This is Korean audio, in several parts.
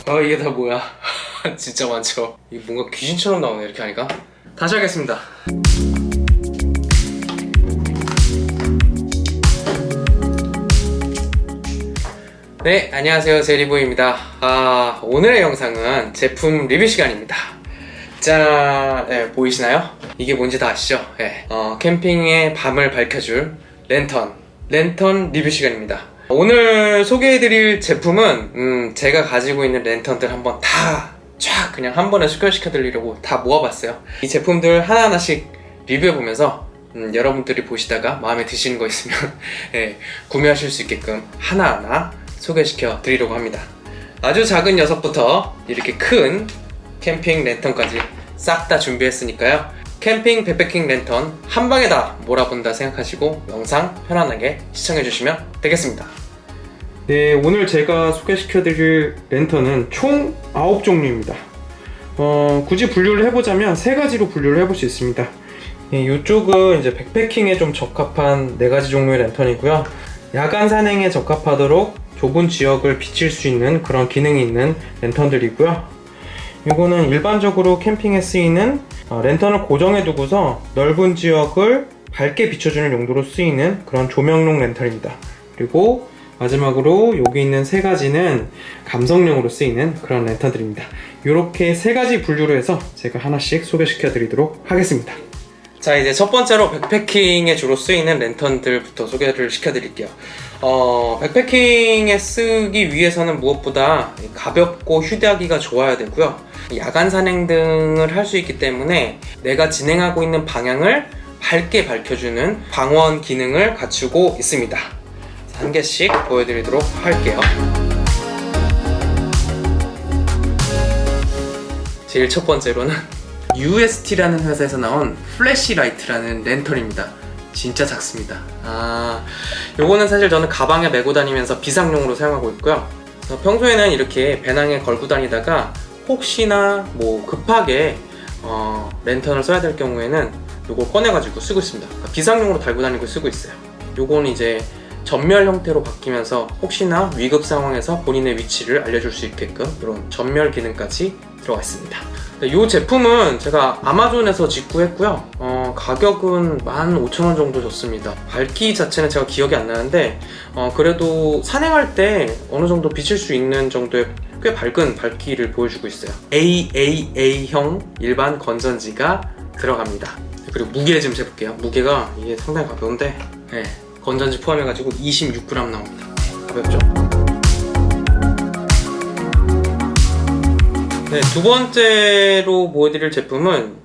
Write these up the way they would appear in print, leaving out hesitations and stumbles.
이게 다 뭐야? 진짜 많죠? 이게 뭔가 귀신처럼 나오네, 이렇게 하니까. 다시 하겠습니다. 네, 안녕하세요. 제리보입니다. 오늘의 영상은 제품 리뷰 시간입니다. 짠! 네, 보이시나요? 이게 뭔지 다 아시죠? 네. 캠핑의 밤을 밝혀줄 랜턴 리뷰 시간입니다. 오늘 소개해드릴 제품은 제가 가지고 있는 랜턴들 한번 다 쫙 그냥 한 번에 소개시켜드리려고 다 모아봤어요. 이 제품들 하나하나씩 리뷰해보면서 여러분들이 보시다가 마음에 드시는 거 있으면 네, 구매하실 수 있게끔 하나하나 소개시켜 드리려고 합니다. 아주 작은 녀석부터 이렇게 큰 캠핑 랜턴까지 싹 다 준비했으니까요. 캠핑 백패킹 랜턴 한 방에 다 몰아본다 생각하시고 영상 편안하게 시청해주시면 되겠습니다. 네, 오늘 제가 소개시켜드릴 랜턴은 총 9종류입니다. 굳이 분류를 해보자면 3가지로 분류를 해볼 수 있습니다. 이쪽은 이제 백패킹에 좀 적합한 4가지 종류의 랜턴이고요. 야간 산행에 적합하도록 좁은 지역을 비칠 수 있는 그런 기능이 있는 랜턴들이고요. 이거는 일반적으로 캠핑에 쓰이는 랜턴을 고정해 두고서 넓은 지역을 밝게 비춰주는 용도로 쓰이는 그런 조명용 랜턴입니다. 그리고 마지막으로 여기 있는 3가지는 감성용으로 쓰이는 그런 랜턴들입니다. 이렇게 3가지 분류로 해서 제가 하나씩 소개시켜 드리도록 하겠습니다. 자, 이제 첫 번째로 백패킹에 주로 쓰이는 랜턴들부터 소개를 시켜드릴게요. 백패킹에 쓰기 위해서는 무엇보다 가볍고 휴대하기가 좋아야 되고요. 야간 산행 등을 할 수 있기 때문에 내가 진행하고 있는 방향을 밝게 밝혀주는 광원 기능을 갖추고 있습니다. 한 개씩 보여드리도록 할게요. 제일 첫 번째로는 UST라는 회사에서 나온 플래시라이트라는 랜턴입니다. 진짜 작습니다. 요거는 사실 저는 가방에 메고 다니면서 비상용으로 사용하고 있고요. 평소에는 이렇게 배낭에 걸고 다니다가 혹시나 뭐 급하게 랜턴을 써야 될 경우에는 요걸 꺼내가지고 쓰고 있습니다. 그러니까 비상용으로 달고 다니고 쓰고 있어요. 요거는 이제 전멸 형태로 바뀌면서 혹시나 위급 상황에서 본인의 위치를 알려줄 수 있게끔 이런 전멸 기능까지 들어가 있습니다. 이 제품은 제가 아마존에서 직구했고요. 가격은 15,000원 정도 줬습니다. 밝기 자체는 제가 기억이 안 나는데 그래도 산행할 때 어느 정도 비칠 수 있는 정도의 꽤 밝은 밝기를 보여주고 있어요. AAA형 일반 건전지가 들어갑니다. 그리고 무게 좀 재볼게요. 무게가 이게 상당히 가벼운데 네, 건전지 포함해가지고 26g 나옵니다. 가볍죠? 네, 두 번째로 보여드릴 제품은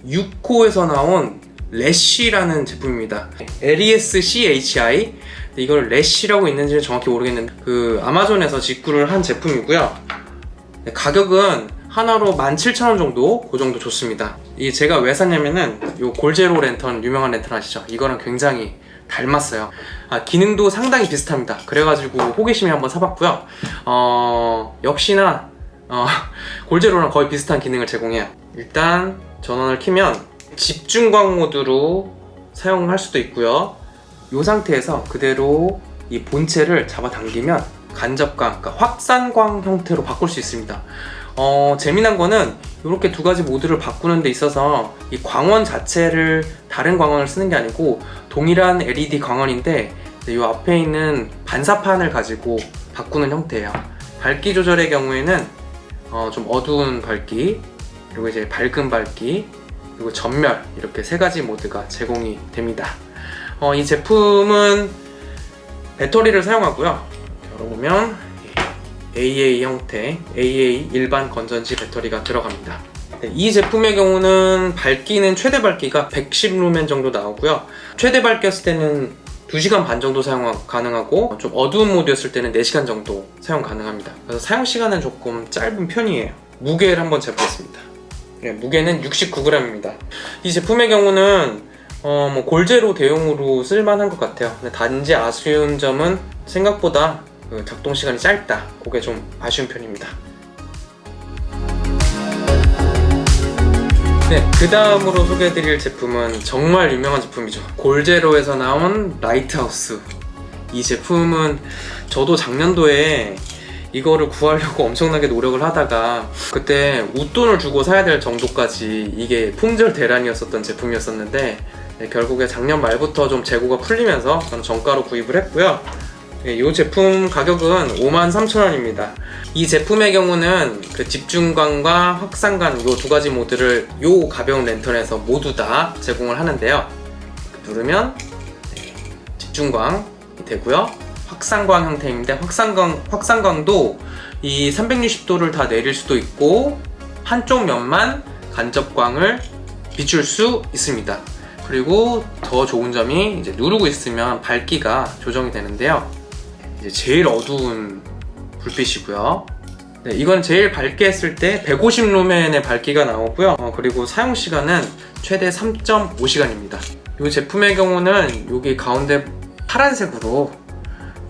유코에서 나온 래쉬라는 제품입니다. LESCHI. 이걸 래쉬라고 있는지는 정확히 모르겠는데 아마존에서 직구를 한 제품이고요. 네, 가격은 하나로 17,000원 정도, 그 정도 좋습니다. 이게 제가 왜 샀냐면은 요 골제로 랜턴, 유명한 랜턴 아시죠? 이거랑 굉장히 닮았어요. 기능도 상당히 비슷합니다. 그래가지고 호기심에 한번 사봤고요. 역시나 골제로랑 거의 비슷한 기능을 제공해요. 일단 전원을 켜면 집중광 모드로 사용할 수도 있고요. 이 상태에서 그대로 이 본체를 잡아당기면 간접광, 그러니까 확산광 형태로 바꿀 수 있습니다. 재미난 거는 이렇게 2가지 모드를 바꾸는 데 있어서 이 광원 자체를 다른 광원을 쓰는 게 아니고 동일한 LED 광원인데 이 앞에 있는 반사판을 가지고 바꾸는 형태예요. 밝기 조절의 경우에는 좀 어두운 밝기, 그리고 이제 밝은 밝기, 그리고 전멸, 이렇게 3가지 모드가 제공이 됩니다. 이 제품은 배터리를 사용하고요. 열어보면 AA 형태, AA 일반 건전지 배터리가 들어갑니다. 이 제품의 경우는 밝기는 최대 밝기가 110루멘 정도 나오고요. 최대 밝기였을 때는 2시간 반 정도 사용 가능하고 좀 어두운 모드였을 때는 4시간 정도 사용 가능합니다. 그래서 사용 시간은 조금 짧은 편이에요. 무게를 한번 재보겠습니다. 네, 무게는 69g입니다. 이 제품의 경우는 골제로 대용으로 쓸만한 것 같아요. 근데 단지 아쉬운 점은 생각보다 작동 시간이 짧다. 그게 좀 아쉬운 편입니다. 네, 그 다음으로 소개해드릴 제품은 정말 유명한 제품이죠. 골제로에서 나온 라이트하우스. 이 제품은 저도 작년도에 이거를 구하려고 엄청나게 노력을 하다가 그때 웃돈을 주고 사야 될 정도까지 이게 품절 대란이었었던 제품이었었는데 결국에 작년 말부터 좀 재고가 풀리면서 저는 정가로 구입을 했고요. 이 제품 가격은 53,000원입니다. 이 제품의 경우는 그 집중광과 확산광 이 두 가지 모드를 이 가벼운 랜턴에서 모두 다 제공을 하는데요. 누르면 집중광이 되고요. 확산광 형태인데 확산광도 이 360도를 다 내릴 수도 있고 한쪽 면만 간접광을 비출 수 있습니다. 그리고 더 좋은 점이 이제 누르고 있으면 밝기가 조정이 되는데요. 이제 제일 어두운 불빛이고요. 네, 이건 제일 밝게 했을 때 150 루멘의 밝기가 나오고요. 그리고 사용 시간은 최대 3.5시간입니다. 이 제품의 경우는 여기 가운데 파란색으로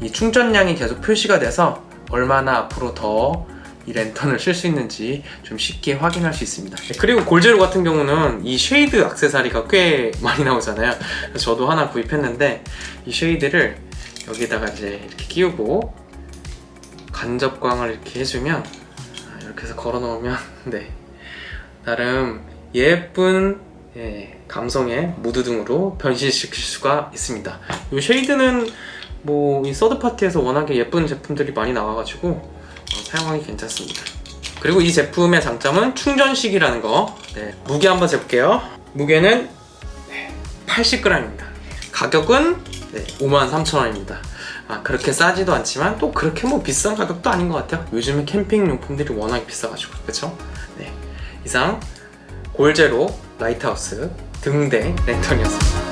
이 충전량이 계속 표시가 돼서 얼마나 앞으로 더 이 랜턴을 쓸 수 있는지 좀 쉽게 확인할 수 있습니다. 그리고 골제로 같은 경우는 이 쉐이드 액세서리가 꽤 많이 나오잖아요. 그래서 저도 하나 구입했는데 이 쉐이드를 여기다가 이제 이렇게 끼우고 간접광을 이렇게 해주면 이렇게 해서 걸어 놓으면 네, 나름 예쁜 감성의 무드등으로 변신시킬 수가 있습니다. 이 쉐이드는 뭐 이 서드파티에서 워낙에 예쁜 제품들이 많이 나와가지고 사용하기 괜찮습니다. 그리고 이 제품의 장점은 충전식이라는 거. 네, 무게 한번 재볼게요. 무게는 80g입니다. 가격은 53,000원입니다. 그렇게 싸지도 않지만 또 그렇게 뭐 비싼 가격도 아닌 것 같아요. 요즘에 캠핑 용품들이 워낙에 비싸가지고. 그쵸? 네, 이상 골제로 라이트하우스 등대 랜턴이었습니다.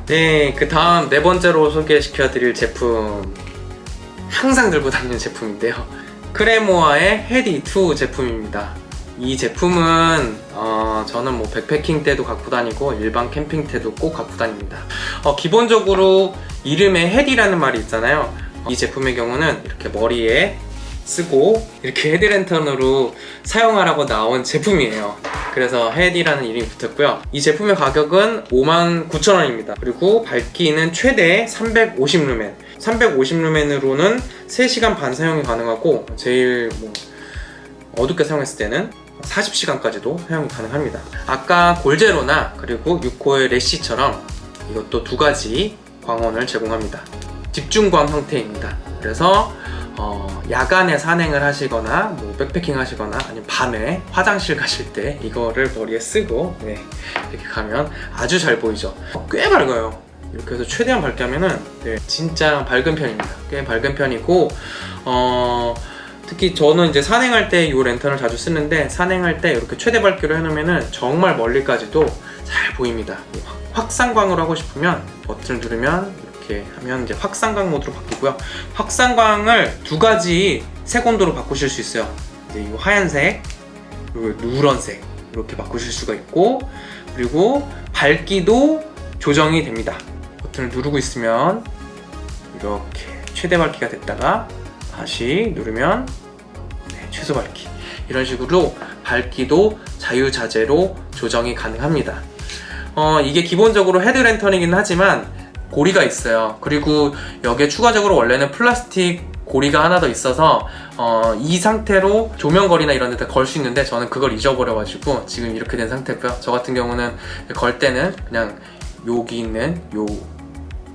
네, 그 다음 네 번째로 소개시켜드릴 제품, 항상 들고 다니는 제품인데요. 크레모아의 헤디2 제품입니다. 이 제품은 저는 뭐 백패킹 때도 갖고 다니고 일반 캠핑 때도 꼭 갖고 다닙니다. 기본적으로 이름에 헤디라는 말이 있잖아요. 이 제품의 경우는 이렇게 머리에 쓰고 이렇게 헤드랜턴으로 사용하라고 나온 제품이에요. 그래서 헤디라는 이름이 붙었고요. 이 제품의 가격은 59,000원입니다. 그리고 밝기는 최대 350 루멘. 350 루멘으로는 3시간 반 사용이 가능하고 제일 뭐 어둡게 사용했을 때는 40시간까지도 사용이 가능합니다. 아까 골제로나 그리고 6호의 래쉬처럼 이것도 두 가지 광원을 제공합니다. 집중광 형태입니다. 그래서 야간에 산행을 하시거나 뭐 백패킹 하시거나 아니면 밤에 화장실 가실 때 이거를 머리에 쓰고 이렇게 가면 아주 잘 보이죠. 꽤 밝아요. 이렇게 해서 최대한 밝게 하면은 진짜 밝은 편입니다. 꽤 밝은 편이고 특히 저는 이제 산행할 때 이 랜턴을 자주 쓰는데 산행할 때 이렇게 최대 밝기로 해놓으면은 정말 멀리까지도 잘 보입니다. 확산광으로 하고 싶으면 버튼을 누르면 이렇게 하면 이제 확산광 모드로 바뀌고요. 확산광을 두 가지 색온도로 바꾸실 수 있어요. 이제 이 하얀색 그리고 누런색 이렇게 바꾸실 수가 있고 그리고 밝기도 조정이 됩니다. 버튼을 누르고 있으면 이렇게 최대 밝기가 됐다가 다시 누르면 최소 밝기 이런 식으로 밝기도 자유자재로 조정이 가능합니다. 이게 기본적으로 헤드랜턴이긴 하지만 고리가 있어요. 그리고 여기에 추가적으로 원래는 플라스틱 고리가 하나 더 있어서 이 상태로 조명걸이나 이런 데다 걸 수 있는데 저는 그걸 잊어버려가지고 지금 이렇게 된 상태고요. 저 같은 경우는 걸 때는 그냥 여기 있는 요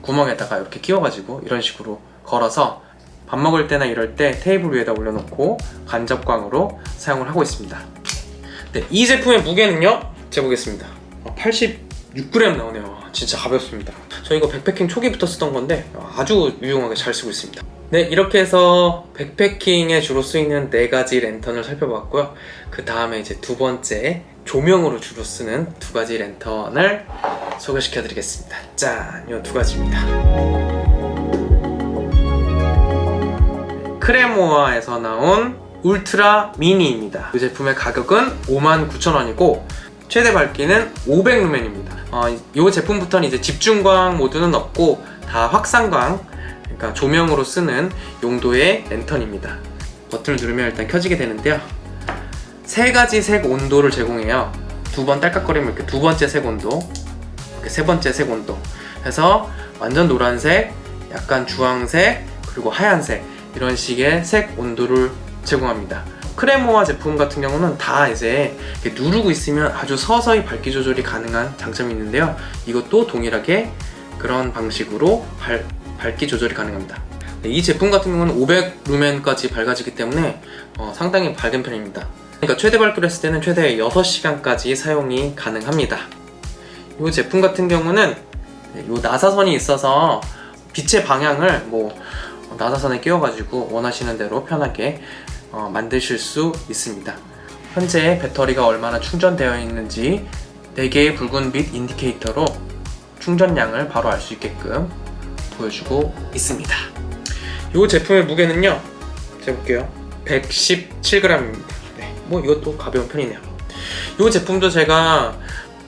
구멍에다가 이렇게 끼워가지고 이런 식으로 걸어서 밥 먹을 때나 이럴 때 테이블 위에다 올려놓고 간접광으로 사용을 하고 있습니다. 네, 이 제품의 무게는요 재보겠습니다. 86g 나오네요. 진짜 가볍습니다. 저 이거 백패킹 초기부터 쓰던 건데 아주 유용하게 잘 쓰고 있습니다. 네, 이렇게 해서 백패킹에 주로 쓰이는 4가지 랜턴을 살펴봤고요. 그 다음에 이제 두 번째 조명으로 주로 쓰는 2가지 랜턴을 소개시켜 드리겠습니다. 짠! 이 2가지입니다. 크레모아에서 나온 울트라 미니입니다. 이 제품의 가격은 59,000원이고 최대 밝기는 500루멘입니다. 이 제품부터는 이제 집중광 모드는 없고 다 확산광, 그러니까 조명으로 쓰는 용도의 랜턴입니다. 버튼을 누르면 일단 켜지게 되는데요. 3가지 색 온도를 제공해요. 2번 딸깍거리면 이렇게 2번째 색 온도, 이렇게 3번째 색 온도 해서 완전 노란색, 약간 주황색 그리고 하얀색 이런 식의 색 온도를 제공합니다. 크레모아 제품 같은 경우는 다 이제 이렇게 누르고 있으면 아주 서서히 밝기 조절이 가능한 장점이 있는데요. 이것도 동일하게 그런 방식으로 밝기 조절이 가능합니다. 이 제품 같은 경우는 500루멘까지 밝아지기 때문에 상당히 밝은 편입니다. 그러니까 최대 밝기로 했을 때는 최대 6시간까지 사용이 가능합니다. 이 제품 같은 경우는 이 나사선이 있어서 빛의 방향을 나사선에 끼워가지고 원하시는 대로 편하게 만드실 수 있습니다. 현재 배터리가 얼마나 충전되어 있는지 4개의 붉은 빛 인디케이터로 충전량을 바로 알 수 있게끔 보여주고 있습니다. 이 제품의 무게는요, 재볼게요. 117g입니다. 네, 이것도 가벼운 편이네요. 이 제품도 제가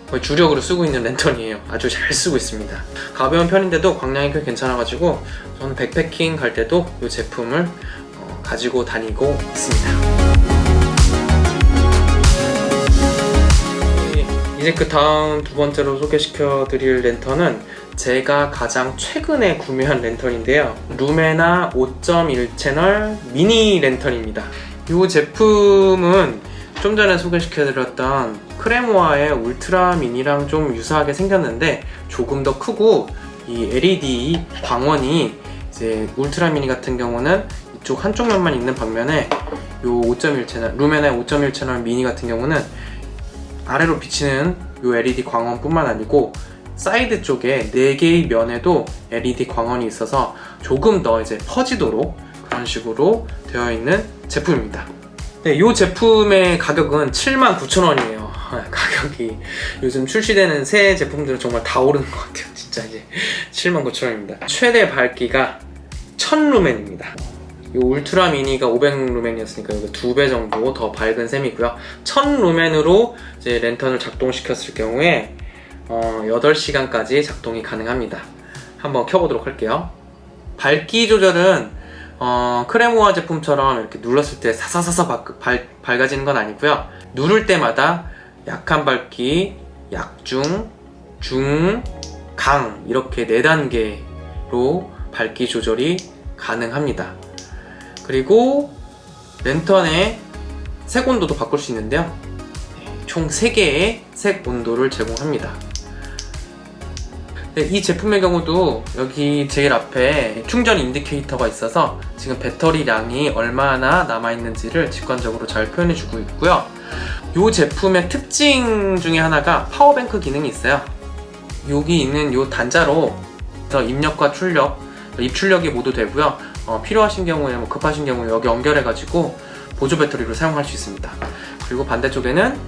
거의 주력으로 쓰고 있는 랜턴이에요. 아주 잘 쓰고 있습니다. 가벼운 편인데도 광량이 꽤 괜찮아가지고 저는 백패킹 갈 때도 이 제품을 가지고 다니고 있습니다. 이제 그 다음 두 번째로 소개시켜 드릴 랜턴은 제가 가장 최근에 구매한 랜턴인데요. 루메나 5.1 채널 미니 랜턴입니다. 이 제품은 좀 전에 소개시켜드렸던 크레모아의 울트라 미니랑 좀 유사하게 생겼는데 조금 더 크고 이 LED 광원이 이제 울트라 미니 같은 경우는 이쪽 한쪽 면만 있는 반면에 이 5.1 채널 루메나의 5.1 채널 미니 같은 경우는 아래로 비치는 이 LED 광원뿐만 아니고 사이드 쪽에 4개의 면에도 LED 광원이 있어서 조금 더 이제 퍼지도록 그런 식으로 되어 있는 제품입니다. 네, 이 제품의 가격은 79,000원이에요. 가격이 요즘 출시되는 새 제품들은 정말 다 오르는 것 같아요. 진짜 이제 79,000원입니다. 최대 밝기가 1000루멘입니다. 이 울트라 미니가 500루멘이었으니까 이거 2배 정도 더 밝은 셈이고요. 1000루멘으로 이제 랜턴을 작동시켰을 경우에 8시간까지 작동이 가능합니다. 한번 켜보도록 할게요. 밝기 조절은 크레모아 제품처럼 이렇게 눌렀을 때 사사사사 밝아지는 건 아니고요. 누를 때마다 약한 밝기, 약중, 중, 강 이렇게 4단계로 밝기 조절이 가능합니다. 그리고 랜턴의 색 온도도 바꿀 수 있는데요. 총 3개의 색 온도를 제공합니다. 네, 이 제품의 경우도 여기 제일 앞에 충전 인디케이터가 있어서 지금 배터리량이 얼마나 남아있는지를 직관적으로 잘 표현해주고 있고요. 이 제품의 특징 중에 하나가 파워뱅크 기능이 있어요. 여기 있는 이 단자로 입력과 출력, 입출력이 모두 되고요. 필요하신 경우에 급하신 경우에 여기 연결해가지고 보조 배터리로 사용할 수 있습니다. 그리고 반대쪽에는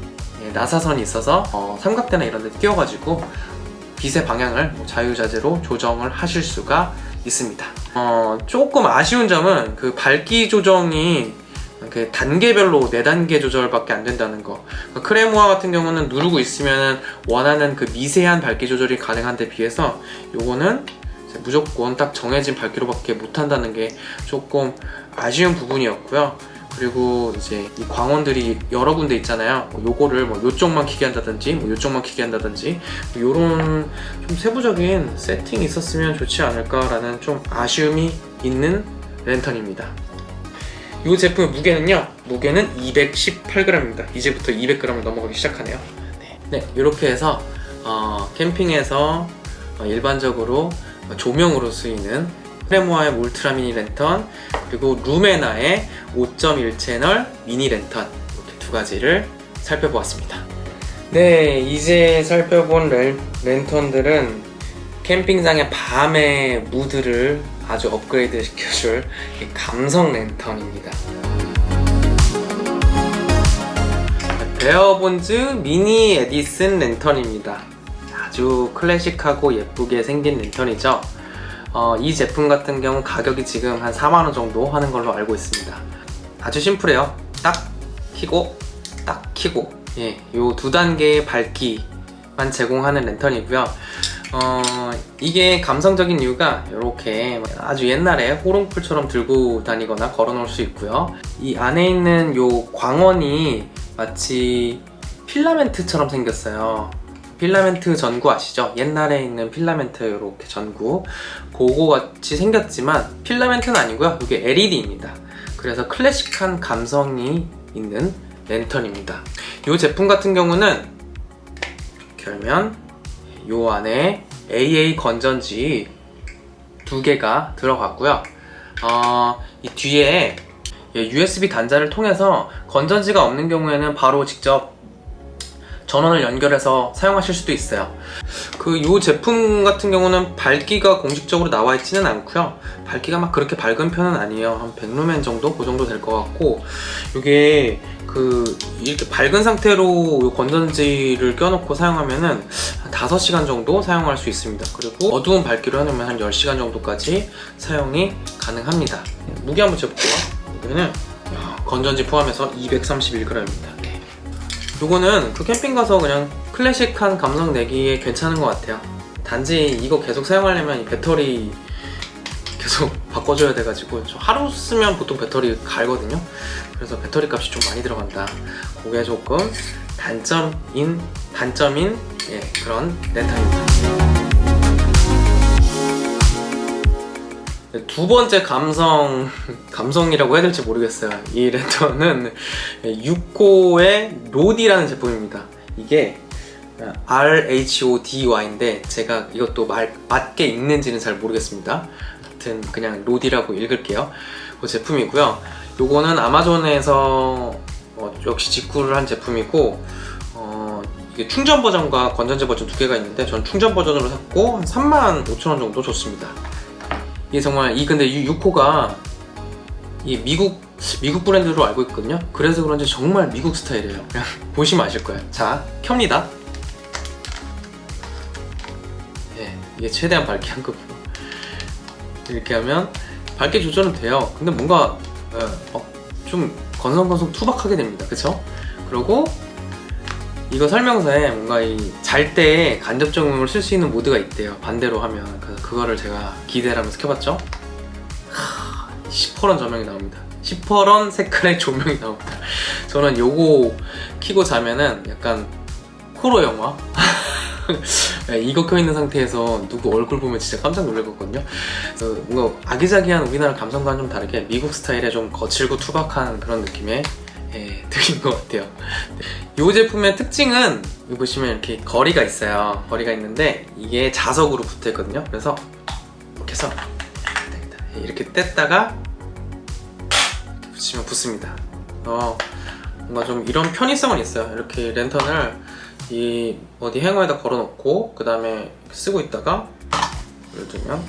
나사선이 있어서 삼각대나 이런 데 끼워가지고 빛의 방향을 자유자재로 조정을 하실 수가 있습니다. 조금 아쉬운 점은 그 밝기 조정이 단계별로 4단계 조절밖에 안 된다는 거. 크레모아 같은 경우는 누르고 있으면 원하는 그 미세한 밝기 조절이 가능한데 비해서 요거는 무조건 딱 정해진 밝기로밖에 못한다는 게 조금 아쉬운 부분이었고요. 그리고 이제 이 광원들이 여러 군데 있잖아요. 요거를 요쪽만 켜게 한다든지 요쪽만 켜게 한다든지 요런 좀 세부적인 세팅이 있었으면 좋지 않을까라는 좀 아쉬움이 있는 랜턴입니다. 이 제품의 무게는 218g입니다. 이제부터 200g을 넘어가기 시작하네요. 네, 이렇게 해서 캠핑에서 일반적으로 조명으로 쓰이는 크레모아의 울트라 미니 랜턴 그리고 루메나의 5.1 채널 미니 랜턴 이렇게 두 가지를 살펴보았습니다. 네, 이제 살펴본 랜턴들은 캠핑장의 밤의 무드를 아주 업그레이드 시켜줄 감성 랜턴입니다. 베어본즈 미니 에디슨 랜턴입니다. 아주 클래식하고 예쁘게 생긴 랜턴이죠. 이 제품 같은 경우 가격이 지금 한 4만원 정도 하는 걸로 알고 있습니다. 아주 심플해요. 딱 켜고 딱 켜고 요 2단계의 밝기만 제공하는 랜턴이고요. 이게 감성적인 이유가 이렇게 아주 옛날에 호롱풀처럼 들고 다니거나 걸어 놓을 수 있고요. 이 안에 있는 요 광원이 마치 필라멘트처럼 생겼어요. 필라멘트 전구 아시죠? 옛날에 있는 필라멘트 이렇게 전구 그거 같이 생겼지만 필라멘트는 아니고요. 이게 LED입니다. 그래서 클래식한 감성이 있는 랜턴입니다. 이 제품 같은 경우는 이렇게 열면 이 안에 AA 건전지 2개가 들어갔고요. 이 뒤에 USB 단자를 통해서 건전지가 없는 경우에는 바로 직접 전원을 연결해서 사용하실 수도 있어요. 이 제품 같은 경우는 밝기가 공식적으로 나와 있지는 않고요. 밝기가 막 그렇게 밝은 편은 아니에요. 한 100루멘 정도? 그 정도 될 것 같고, 이게 이렇게 밝은 상태로 이 건전지를 껴놓고 사용하면은 한 5시간 정도 사용할 수 있습니다. 그리고 어두운 밝기로 해놓으면 한 10시간 정도까지 사용이 가능합니다. 무게 한번 재볼게요. 여기는 건전지 포함해서 231g입니다. 요거는 캠핑 가서 그냥 클래식한 감성 내기에 괜찮은 것 같아요. 단지 이거 계속 사용하려면 이 배터리 계속 바꿔줘야 돼가지고 하루 쓰면 보통 배터리 갈거든요. 그래서 배터리 값이 좀 많이 들어간다. 그게 조금 단점인 그런 랜턴입니다. 두 번째 감성이라고 해야 될지 모르겠어요. 이 랜턴은 6호의 로디라는 제품입니다. 이게 RHODY인데 제가 이것도 맞게 읽는지는 잘 모르겠습니다. 하여튼 그냥 로디라고 읽을게요. 그 제품이고요. 요거는 아마존에서 역시 직구를 한 제품이고, 이게 충전 버전과 건전지 버전 2개가 있는데 전 충전 버전으로 샀고 한 35,000원 정도 줬습니다. 이게 정말 근데 이 6호가 이 미국 브랜드로 알고 있거든요. 그래서 그런지 정말 미국 스타일이에요. 그냥 보시면 아실 거예요. 자, 켭니다. 이게 최대한 밝게 한 거고요. 이렇게 하면 밝게 조절은 돼요. 근데 뭔가 좀 건성건성 투박하게 됩니다. 그쵸? 그리고 이거 설명서에 뭔가 잘 때 간접 조명을 쓸 수 있는 모드가 있대요. 반대로 하면. 그래서 그거를 제가 기대를 하면서 켜봤죠. 시퍼런 조명이 나옵니다. 시퍼런 색깔의 조명이 나옵니다. 저는 요거 켜고 자면은 약간 호러 영화? 이거 켜있는 상태에서 누구 얼굴 보면 진짜 깜짝 놀랄 거거든요. 그래서 뭔가 아기자기한 우리나라 감성과는 좀 다르게 미국 스타일의 좀 거칠고 투박한 그런 느낌의 드린 것 같아요. 이 제품의 특징은 여기 보시면 이렇게 거리가 있어요. 거리가 있는데 이게 자석으로 붙어 있거든요. 그래서 이렇게 해서 이렇게 뗐다가 붙이면 붙습니다. 뭔가 좀 이런 편의성은 있어요. 이렇게 랜턴을 어디 행어에다 걸어놓고 그 다음에 쓰고 있다가 예를 들면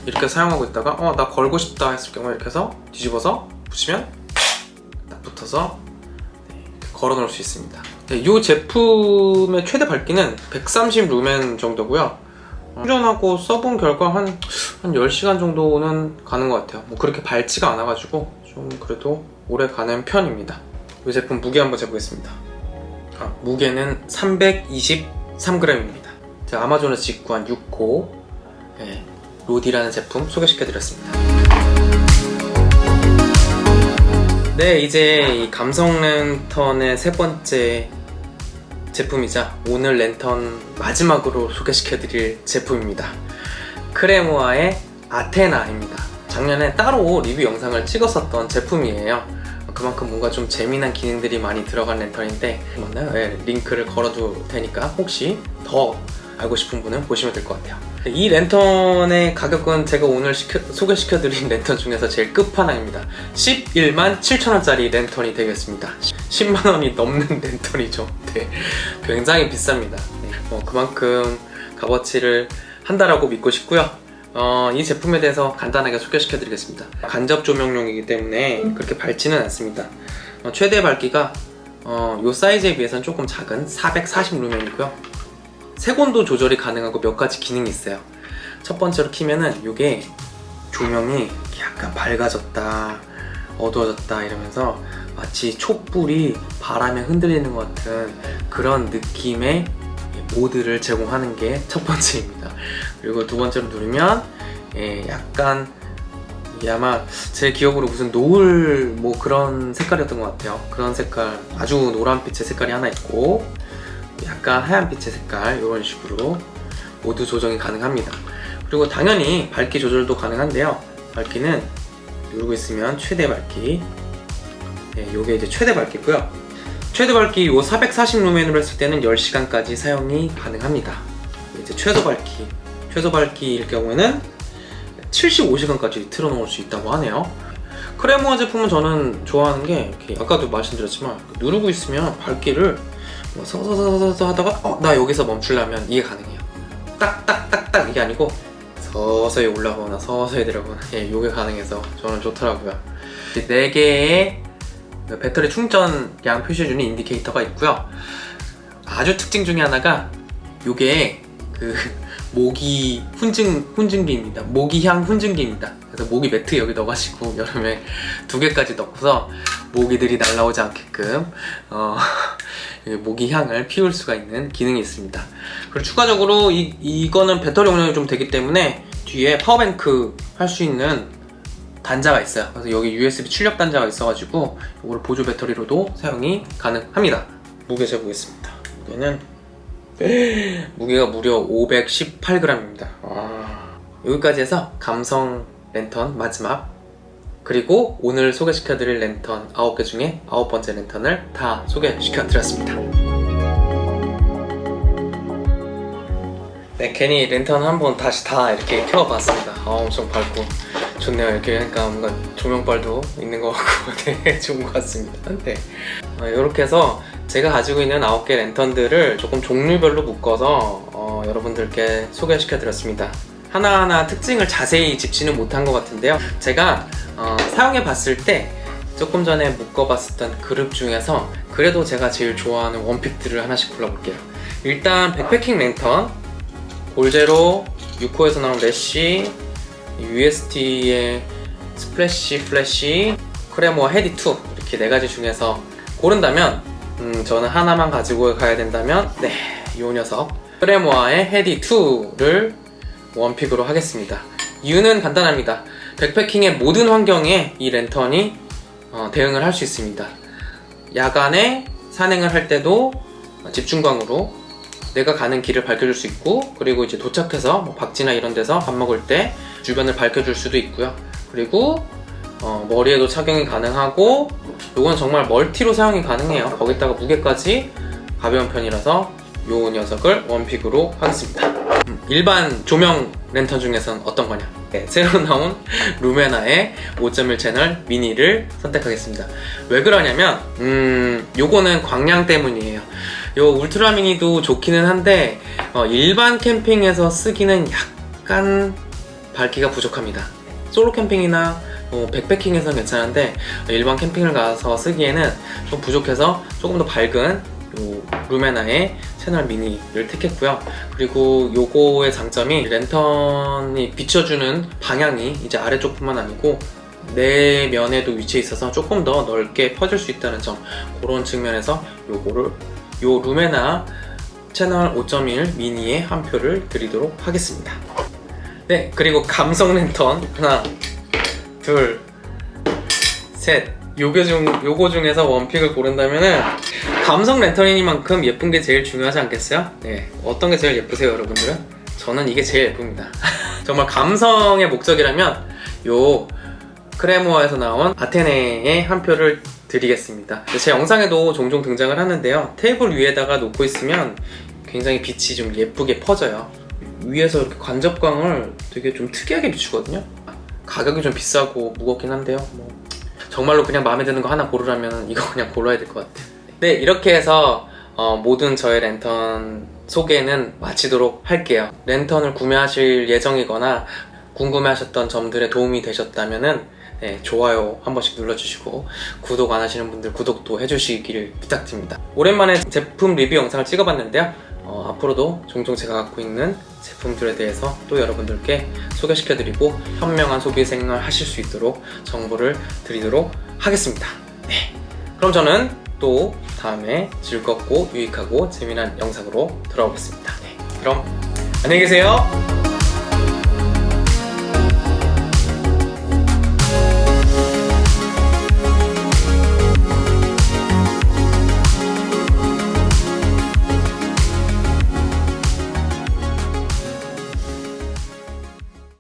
이렇게 사용하고 있다가 나 걸고 싶다 했을 경우에 이렇게 해서 뒤집어서 붙이면 딱 붙어서 이렇게 걸어 놓을 수 있습니다. 이 제품의 최대 밝기는 130루멘 정도고요. 충전하고 써본 결과 한 10시간 정도는 가는 것 같아요. 뭐 그렇게 밝지가 않아가지고 좀 그래도 오래 가는 편입니다. 이 제품 무게 한번 재보겠습니다. 무게는 323g입니다. 제가 아마존에서 직구한 6호 로디라는 제품 소개시켜드렸습니다. 네, 이제 이 감성 랜턴의 세 번째 제품이자 오늘 랜턴 마지막으로 소개시켜드릴 제품입니다. 크레모아의 아테나입니다. 작년에 따로 리뷰 영상을 찍었었던 제품이에요. 그만큼 뭔가 좀 재미난 기능들이 많이 들어간 랜턴인데 링크를 걸어둘 테니까 혹시 더 알고 싶은 분은 보시면 될 것 같아요. 이 랜턴의 가격은 제가 오늘 소개시켜드린 랜턴 중에서 제일 끝판왕입니다. 117,000원짜리 랜턴이 되겠습니다. 10만원이 넘는 랜턴이죠. 네, 굉장히 비쌉니다. 그만큼 값어치를 한다라고 믿고 싶고요. 이 제품에 대해서 간단하게 소개시켜드리겠습니다. 간접 조명용이기 때문에 그렇게 밝지는 않습니다. 최대 밝기가 이 사이즈에 비해서는 조금 작은 440루멘이고요. 색온도 조절이 가능하고 몇 가지 기능이 있어요. 첫 번째로 키면은 이게 조명이 약간 밝아졌다, 어두워졌다 이러면서 마치 촛불이 바람에 흔들리는 것 같은 그런 느낌의 모드를 제공하는 게 첫 번째입니다. 그리고 두 번째로 누르면 약간 아마 제 기억으로 무슨 노을 뭐 그런 색깔이었던 것 같아요. 그런 색깔, 아주 노란빛의 색깔이 하나 있고, 약간 하얀 빛의 색깔 이런 식으로 모두 조정이 가능합니다. 그리고 당연히 밝기 조절도 가능한데요. 밝기는 누르고 있으면 최대 밝기, 네, 요게 이제 최대 밝기고요. 최대 밝기 요 440 루멘으로 했을 때는 10시간까지 사용이 가능합니다. 이제 최소 밝기일 경우에는 75시간까지 틀어놓을 수 있다고 하네요. 크레모아 제품은 저는 좋아하는 게 이렇게 아까도 말씀드렸지만 누르고 있으면 밝기를 뭐 서서서서 하다가 나 여기서 멈추려면 이게 가능해요. 딱딱딱딱 이게 아니고 서서히 올라가거나 서서히 내려가거나 이게 가능해서 저는 좋더라고요. 4개의 배터리 충전량 표시해주는 인디케이터가 있고요. 아주 특징 중에 하나가 이게 그 모기 훈증기입니다. 모기향 훈증기입니다. 그래서 모기 매트 여기 넣어가지고 여름에 2개까지 넣고서 모기들이 날라오지 않게끔 모기향을 피울 수가 있는 기능이 있습니다. 그리고 추가적으로 이거는 배터리 용량이 좀 되기 때문에 뒤에 파워뱅크 할 수 있는 단자가 있어요. 그래서 여기 USB 출력 단자가 있어가지고 이거를 보조 배터리로도 사용이 가능합니다. 무게 재보겠습니다. 무게가 무려 518g입니다. 여기까지 해서 감성 랜턴 마지막, 그리고 오늘 소개시켜드릴 랜턴 9개 중에 9번째 랜턴을 다 소개시켜드렸습니다. 네, 괜히 랜턴 한번 다시 다 이렇게 켜봤습니다. 엄청 밝고 좋네요. 이렇게 하니까 뭔가 조명빨도 있는 것 같고 되게 좋은 것 같습니다. 네. 이렇게 해서 제가 가지고 있는 9개 랜턴들을 조금 종류별로 묶어서 여러분들께 소개시켜드렸습니다. 하나하나 특징을 자세히 짚지는 못한 것 같은데요. 제가 사용해 봤을 때 조금 전에 묶어봤었던 그룹 중에서 그래도 제가 제일 좋아하는 원픽들을 하나씩 골라볼게요. 일단 백패킹 랜턴, 골제로, 6호에서 나온 래쉬, UST의 스플래시 플래시, 크레모아 헤디2 이렇게 4가지 중에서 고른다면 저는 하나만 가지고 가야 된다면 이 녀석 크레모아의 헤디2를 원픽으로 하겠습니다. 이유는 간단합니다. 백패킹의 모든 환경에 이 랜턴이 대응을 할 수 있습니다. 야간에 산행을 할 때도 집중광으로 내가 가는 길을 밝혀줄 수 있고, 그리고 이제 도착해서 뭐 박지나 이런 데서 밥 먹을 때 주변을 밝혀줄 수도 있고요. 그리고 머리에도 착용이 가능하고, 이건 정말 멀티로 사용이 가능해요. 거기다가 무게까지 가벼운 편이라서 이 녀석을 원픽으로 하겠습니다. 일반 조명 랜턴 중에선 어떤 거냐? 새로 나온 루메나의 5.1 채널 미니를 선택하겠습니다. 왜 그러냐면 요거는 광량 때문이에요. 요 울트라 미니도 좋기는 한데 일반 캠핑에서 쓰기는 약간 밝기가 부족합니다. 솔로 캠핑이나 백패킹에서는 괜찮은데 일반 캠핑을 가서 쓰기에는 좀 부족해서 조금 더 밝은 요 루메나의 채널 미니를 택했고요. 그리고 요거의 장점이 랜턴이 비춰주는 방향이 이제 아래쪽뿐만 아니고 네 면에도 위치해 있어서 조금 더 넓게 퍼질 수 있다는 점, 그런 측면에서 요거를 요 루메나 채널 5.1 미니에 한 표를 드리도록 하겠습니다. 네, 그리고 감성 랜턴 하나, 둘, 셋. 요거 중에서 원픽을 고른다면은 감성 랜턴이니만큼 예쁜 게 제일 중요하지 않겠어요? 네, 어떤 게 제일 예쁘세요, 여러분들은? 저는 이게 제일 예쁩니다. 정말 감성의 목적이라면 요 크레모아에서 나온 아테네에 한 표를 드리겠습니다. 제 영상에도 종종 등장을 하는데요. 테이블 위에다가 놓고 있으면 굉장히 빛이 좀 예쁘게 퍼져요. 위에서 이렇게 간접광을 되게 좀 특이하게 비추거든요. 가격이 좀 비싸고 무겁긴 한데요. 정말로 그냥 마음에 드는 거 하나 고르라면 이거 그냥 골라야 될 것 같아요. 네, 이렇게 해서 모든 저의 랜턴 소개는 마치도록 할게요. 랜턴을 구매하실 예정이거나 궁금해하셨던 점들에 도움이 되셨다면은 좋아요 한 번씩 눌러주시고, 구독 안 하시는 분들 구독도 해주시길 부탁드립니다. 오랜만에 제품 리뷰 영상을 찍어봤는데요. 앞으로도 종종 제가 갖고 있는 제품들에 대해서 또 여러분들께 소개시켜드리고 현명한 소비 생활 하실 수 있도록 정보를 드리도록 하겠습니다. 네, 그럼 저는 또 다음에 즐겁고 유익하고 재미난 영상으로 돌아오겠습니다. 네, 그럼 안녕히 계세요.